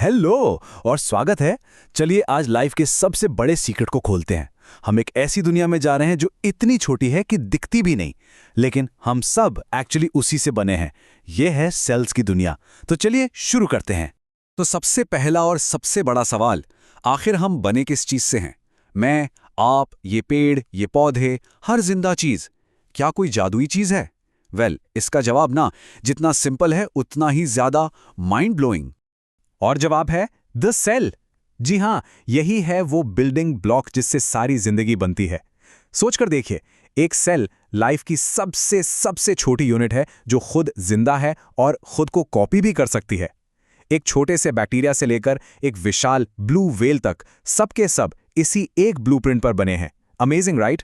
Hello और स्वागत है। चलिए आज लाइफ के सबसे बड़े सीक्रेट को खोलते हैं। हम एक ऐसी दुनिया में जा रहे हैं जो इतनी छोटी है कि दिखती भी नहीं, लेकिन हम सब एक्चुअली उसी से बने हैं। यह है सेल्स की दुनिया। तो चलिए शुरू करते हैं। तो सबसे पहला और सबसे बड़ा सवाल, आखिर हम बने किस चीज से हैं? मैं, आप, ये पेड़, ये पौधे, हर जिंदा चीज, क्या कोई जादुई चीज है? इसका जवाब ना जितना सिंपल है उतना ही ज्यादा माइंड ब्लोइंग। और जवाब है द सेल। जी हाँ, यही है वो बिल्डिंग ब्लॉक जिससे सारी जिंदगी बनती है। सोचकर देखिए, एक सेल लाइफ की सबसे सबसे छोटी यूनिट है जो खुद जिंदा है और खुद को कॉपी भी कर सकती है। एक छोटे से बैक्टीरिया से लेकर एक विशाल ब्लू व्हेल तक सबके सब इसी एक ब्लूप्रिंट पर बने हैं। Amazing right?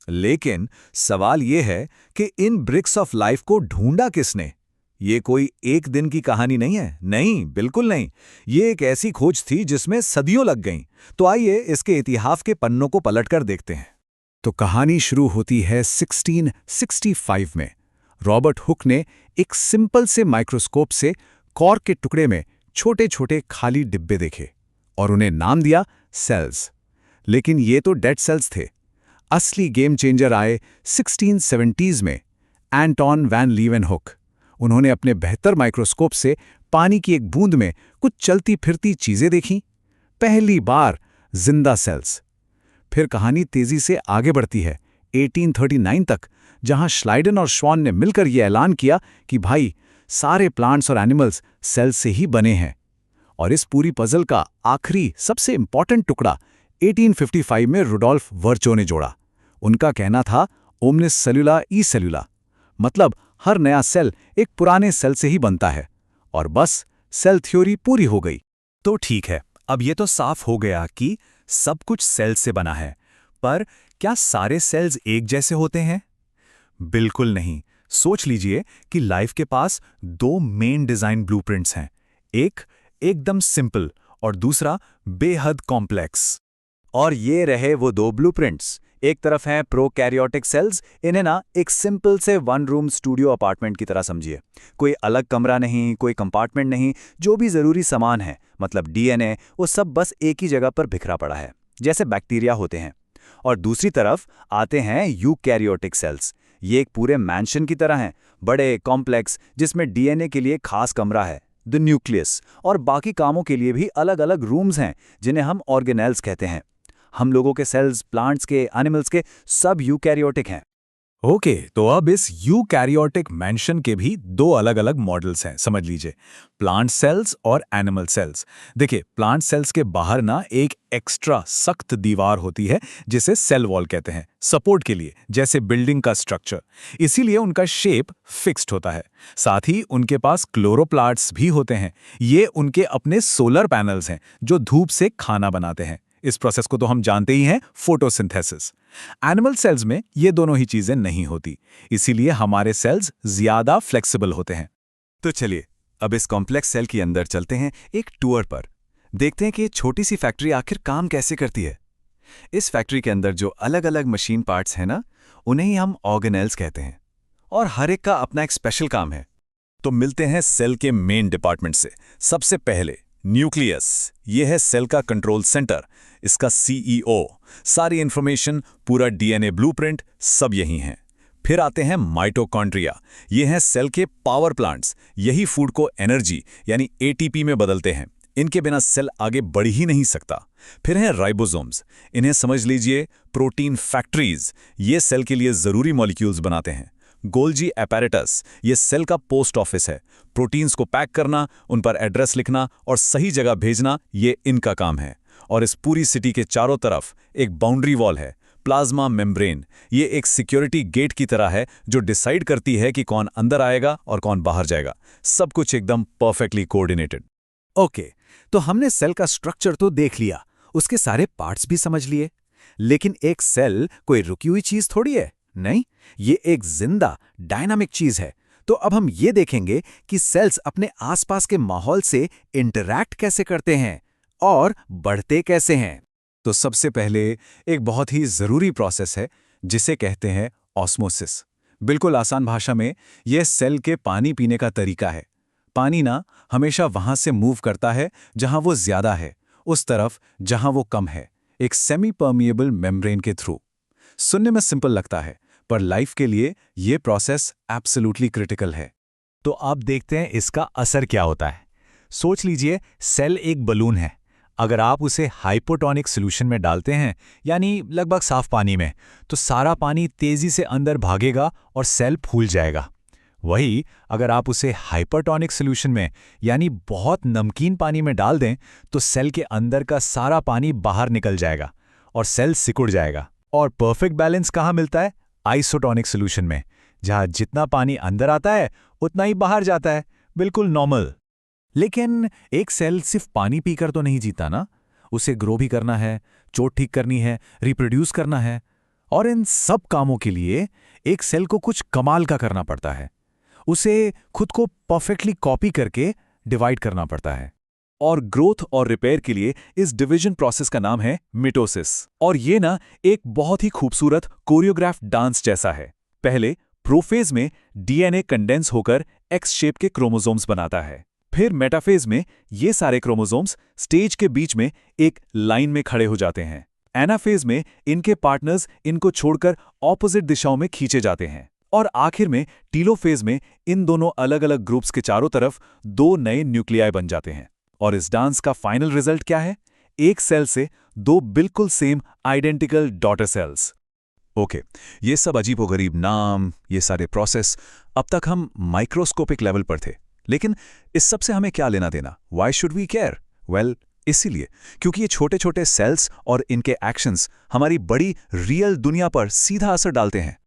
लेकिन सवाल यह है कि इन ब्रिक्स ऑफ लाइफ को ढूंढा किसने? ये कोई एक दिन की कहानी नहीं है। नहीं, बिल्कुल नहीं। ये एक ऐसी खोज थी जिसमें सदियों लग गईं। तो आइए इसके इतिहास के पन्नों को पलटकर देखते हैं। तो कहानी शुरू होती है 1665 में। रॉबर्ट हुक ने एक सिंपल से माइक्रोस्कोप से कॉर्क के टुकड़े में छोटे छोटे खाली डिब्बे देखे और उन्हें नाम दिया सेल्स। लेकिन ये तो डेड सेल्स थे। असली गेम चेंजर आए 1670s में, एंटोन वैन लीवेनहुक। उन्होंने अपने बेहतर माइक्रोस्कोप से पानी की एक बूंद में कुछ चलती फिरती चीजें देखीं। पहली बार जिंदा सेल्स। फिर कहानी तेजी से आगे बढ़ती है 1839 तक, जहां श्लाइडन और श्वान ने मिलकर यह ऐलान किया कि भाई, सारे प्लांट्स और एनिमल्स सेल से ही बने हैं। और इस पूरी पजल का आखिरी सबसे इंपॉर्टेंट टुकड़ा 1855 में रुडोल्फ वर्चो ने जोड़ा। उनका कहना था ओमनिस सेलुला ई सेलुला, मतलब हर नया सेल एक पुराने सेल से ही बनता है। और बस सेल थ्योरी पूरी हो गई। तो ठीक है, अब ये तो साफ हो गया कि सब कुछ सेल से बना है। पर क्या सारे सेल्स एक जैसे होते हैं? बिल्कुल नहीं। सोच लीजिए कि लाइफ के पास दो मेन डिजाइन ब्लूप्रिंट्स हैं। एक एकदम सिंपल और दूसरा बेहद कॉम्प्लेक्स। और ये रहे वो दो ब्लूप्रिंट्स। एक तरफ हैं प्रोकैरियोटिक सेल्स। इन्हें ना एक सिंपल से वन रूम स्टूडियो अपार्टमेंट की तरह समझिए। कोई अलग कमरा नहीं, कोई कंपार्टमेंट नहीं। जो भी जरूरी सामान है, मतलब डीएनए, वो सब बस एक ही जगह पर बिखरा पड़ा है, जैसे बैक्टीरिया होते हैं। और दूसरी तरफ आते हैं यूकैरियोटिक सेल्स। ये एक पूरे मैंशन की तरह हैं, बड़े कॉम्प्लेक्स, जिसमें डीएनए के लिए खास कमरा है, द न्यूक्लियस, और बाकी कामों के लिए भी अलग अलग रूम्स हैं, जिन्हें हम ऑर्गेनेल्स कहते हैं। हम लोगों के सेल्स, प्लांट्स के, एनिमल्स के, सब यूकैरियोटिक हैं। ओके, तो अब इस यूकैरियोटिक मैंशन के भी दो अलग अलग मॉडल्स हैं, समझ लीजिए, प्लांट सेल्स और एनिमल सेल्स। देखिए, प्लांट सेल्स के बाहर ना एक एक्स्ट्रा सख्त दीवार होती है जिसे सेल वॉल कहते हैं, सपोर्ट के लिए, जैसे बिल्डिंग का स्ट्रक्चर। इसीलिए उनका शेप फिक्स्ड होता है। साथ ही उनके पास क्लोरोप्लास्ट्स भी होते हैं। ये उनके अपने सोलर पैनल्स हैं जो धूप से खाना बनाते हैं। इस प्रोसेस को तो हम जानते ही हैं, फोटोसिंथेसिस। एनिमल सेल्स में ये दोनों ही चीजें नहीं होती, इसीलिए हमारे सेल्स ज्यादा फ्लेक्सिबल होते हैं। तो चलिए अब इस कॉम्प्लेक्स सेल के अंदर चलते हैं एक टूर पर। देखते हैं कि ये छोटी सी फैक्ट्री आखिर काम कैसे करती है। इस फैक्ट्री के अंदर जो अलग अलग मशीन पार्ट्स हैं ना, उन्हें ही हम ऑर्गेनेल्स कहते हैं। और हर एक का अपना एक स्पेशल काम है। तो मिलते हैं सेल के मेन डिपार्टमेंट से। सबसे पहले न्यूक्लियस। ये है सेल का कंट्रोल सेंटर, इसका सीईओ। सारी इंफॉर्मेशन, पूरा डीएनए ब्लूप्रिंट सब यही हैं। फिर आते हैं माइटोकॉन्ड्रिया। ये हैं सेल के पावर प्लांट्स। यही फूड को एनर्जी यानी एटीपी में बदलते हैं। इनके बिना सेल आगे बढ़ ही नहीं सकता। फिर हैं राइबोसोम्स। इन्हें समझ लीजिए प्रोटीन फैक्ट्रीज। ये सेल के लिए जरूरी मॉलिक्यूल्स बनाते हैं। गोल्जी एपैरेटस, ये सेल का पोस्ट ऑफिस है। प्रोटीन्स को पैक करना, उन पर एड्रेस लिखना और सही जगह भेजना, ये इनका काम है। और इस पूरी सिटी के चारों तरफ एक बाउंड्री वॉल है, प्लाज्मा मेम्ब्रेन। ये एक सिक्योरिटी गेट की तरह है जो डिसाइड करती है कि कौन अंदर आएगा और कौन बाहर जाएगा। सब कुछ एकदम परफेक्टली कोऑर्डिनेटेड। ओके, तो हमने सेल का स्ट्रक्चर तो देख लिया, उसके सारे पार्ट्स भी समझ लिए। लेकिन एक सेल कोई रुकी हुई चीज थोड़ी है, नहीं, ये एक जिंदा डायनामिक चीज है। तो अब हम ये देखेंगे कि सेल्स अपने आसपास के माहौल से इंटरैक्ट कैसे करते हैं और बढ़ते कैसे हैं। तो सबसे पहले एक बहुत ही जरूरी प्रोसेस है जिसे कहते हैं ऑस्मोसिस। बिल्कुल आसान भाषा में यह सेल के पानी पीने का तरीका है। पानी ना हमेशा वहां से मूव करता है जहां वो ज्यादा है, उस तरफ जहां वो कम है, एक सेमी परमिएबल मेम्ब्रेन के थ्रू। सुनने में सिंपल लगता है, पर लाइफ के लिए ये प्रोसेस एब्सोल्युटली क्रिटिकल है। तो अब देखते हैं इसका असर क्या होता है। सोच लीजिए सेल एक बलून है। अगर आप उसे हाइपोटोनिक सॉल्यूशन में डालते हैं, यानी लगभग साफ पानी में, तो सारा पानी तेजी से अंदर भागेगा और सेल फूल जाएगा। वही अगर आप उसे हाइपरटोनिक सॉल्यूशन में, यानी बहुत नमकीन पानी में डाल दें, तो सेल के अंदर का सारा पानी बाहर निकल जाएगा और सेल सिकुड़ जाएगा। और परफेक्ट बैलेंस कहाँ मिलता है? आइसोटोनिक सॉल्यूशन में, जहां जितना पानी अंदर आता है उतना ही बाहर जाता है, बिल्कुल नॉर्मल। लेकिन एक सेल सिर्फ पानी पीकर तो नहीं जीता ना, उसे ग्रो भी करना है, चोट ठीक करनी है, रिप्रोड्यूस करना है। और इन सब कामों के लिए एक सेल को कुछ कमाल का करना पड़ता है। उसे खुद को परफेक्टली कॉपी करके डिवाइड करना पड़ता है। और ग्रोथ और रिपेयर के लिए इस डिवीजन प्रोसेस का नाम है मिटोसिस। और ये ना एक बहुत ही खूबसूरत कोरियोग्राफ्ड डांस जैसा है। पहले प्रोफेज में डीएनए कंडेंस होकर एक्स शेप के क्रोमोसोम्स बनाता है। फिर मेटाफेज में ये सारे क्रोमोसोम्स स्टेज के बीच में एक लाइन में खड़े हो जाते हैं। एनाफेज में इनके पार्टनर्स इनको छोड़कर ऑपोजिट दिशाओं में खींचे जाते हैं। और आखिर में टीलोफेज में इन दोनों अलग अलग ग्रुप्स के चारों तरफ दो नए न्यूक्लियाई बन जाते हैं। और इस डांस का फाइनल रिजल्ट क्या है? एक सेल से दो बिल्कुल same identical daughter cells. Okay, ये सब अजीबोगरीब नाम, ये सारे प्रोसेस, अब तक हम माइक्रोस्कोपिक लेवल पर थे। लेकिन इस सब से हमें क्या लेना देना? Why should we care? Well, इसीलिए क्योंकि ये छोटे छोटे सेल्स और इनके एक्शंस हमारी बड़ी रियल दुनिया पर सीधा असर डालते हैं।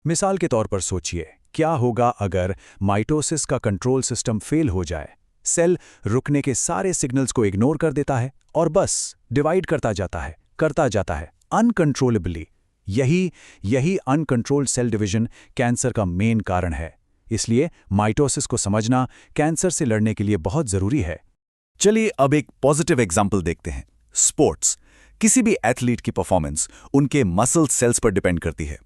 मिसाल के तौर पर सोचिए, क्या होगा अगर माइटोसिस का कंट्रोल सिस्टम फेल हो जाए? सेल रुकने के सारे सिग्नल्स को इग्नोर कर देता है और बस डिवाइड करता जाता है अनकंट्रोलेबली। यही अनकंट्रोल्ड सेल डिवीजन कैंसर का मेन कारण है। इसलिए माइटोसिस को समझना कैंसर से लड़ने के लिए बहुत जरूरी है। चलिए अब एक पॉजिटिव एग्जाम्पल देखते हैं। स्पोर्ट्स, किसी भी एथलीट की परफॉर्मेंस उनके मसल सेल्स पर डिपेंड करती है।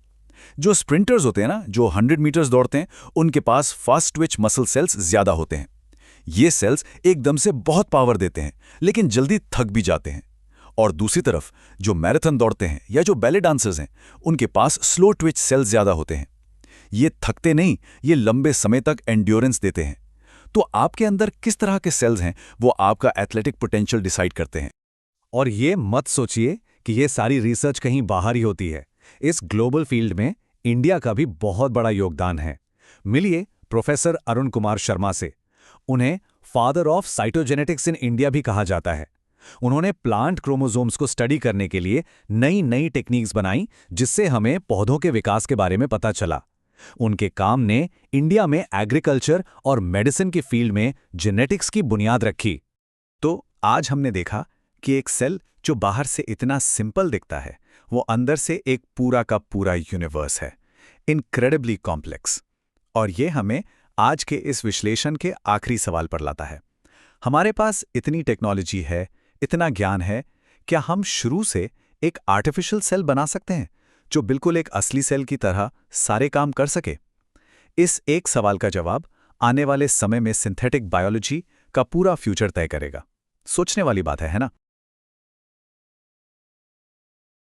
जो स्प्रिंटर्स होते हैं ना, जो 100 मीटर्स दौड़ते हैं, उनके पास फास्ट ट्विच मसल सेल्स ज्यादा होते हैं। ये सेल्स एकदम से बहुत पावर देते हैं, लेकिन जल्दी थक भी जाते हैं। और दूसरी तरफ जो मैराथन दौड़ते हैं या जो बैले डांसर्स हैं, उनके पास स्लो ट्विच सेल्स ज्यादा होते हैं। ये थकते नहीं, ये लंबे समय तक एंड्योरेंस देते हैं। तो आपके अंदर किस तरह के सेल्स हैं, वो आपका एथलेटिक पोटेंशियल डिसाइड करते हैं। और ये मत सोचिए कि ये सारी रिसर्च कहीं बाहर ही होती है। इस ग्लोबल फील्ड में इंडिया का भी बहुत बड़ा योगदान है। मिलिए प्रोफेसर अरुण कुमार शर्मा से। उन्हें father of cytogenetics in India भी कहा जाता है। उन्होंने प्लांट क्रोमोसोम्स को स्टडी करने के लिए नई नई टेक्निक्स बनाई, जिससे हमें पौधों के विकास के बारे में पता चला। उनके काम ने इंडिया में एग्रीकल्चर और मेडिसिन की फील्ड में जेनेटिक्स की बुनियाद रखी। तो आज हमने देखा कि एक सेल जो बाहर से इतना सिंपल दिखता है, वो अंदर से एक पूरा का पूरा यूनिवर्स है, इनक्रेडिबली कॉम्प्लेक्स। और ये हमें आज के इस विश्लेषण के आखिरी सवाल पर लाता है। हमारे पास इतनी टेक्नोलॉजी है, इतना ज्ञान है, क्या हम शुरू से एक आर्टिफिशियल सेल बना सकते हैं जो बिल्कुल एक असली सेल की तरह सारे काम कर सके? इस एक सवाल का जवाब आने वाले समय में सिंथेटिक बायोलॉजी का पूरा फ्यूचर तय करेगा। सोचने वाली बात है ना?